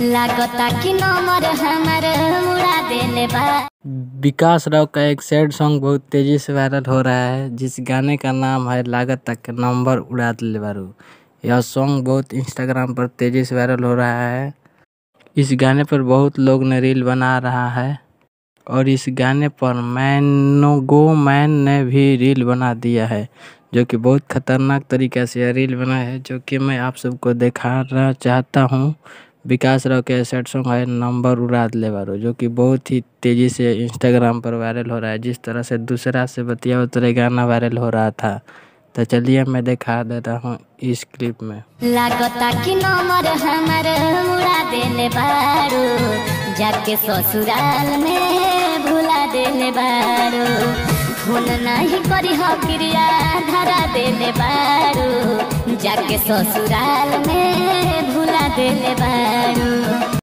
लागता कि नंबर हमर उड़ा देले बा। विकास राव का एक सैड सॉन्ग बहुत तेजी से वायरल हो रहा है, जिस गाने का नाम है लागता कि नंबर उड़ा देले बारू। यह सॉन्ग बहुत इंस्टाग्राम पर तेजी से वायरल हो रहा है। इस गाने पर बहुत लोग ने रील बना रहा है और इस गाने पर मैन ने भी रील बना दिया है, जो कि बहुत खतरनाक तरीके से यह रील बना है, जो कि मैं आप सबको दिखाना चाहता हूँ। विकास राव के सैड सॉन्ग है नंबर उड़ा देले बारू, जो कि बहुत ही तेजी से इंस्टाग्राम पर वायरल हो रहा है। जिस तरह से दूसरा से बतिया उतरे गाना वायरल हो रहा था, तो चलिए मैं दिखा देता हूँ इस क्लिप में। लागता कि नंबर हमर उड़ा देले बारू, जाके ससुराल में भुला देले बारू। फोन नहीं करी हो क्रिया धरा देले बारू, जाके ससुराल में भुला देले बारू।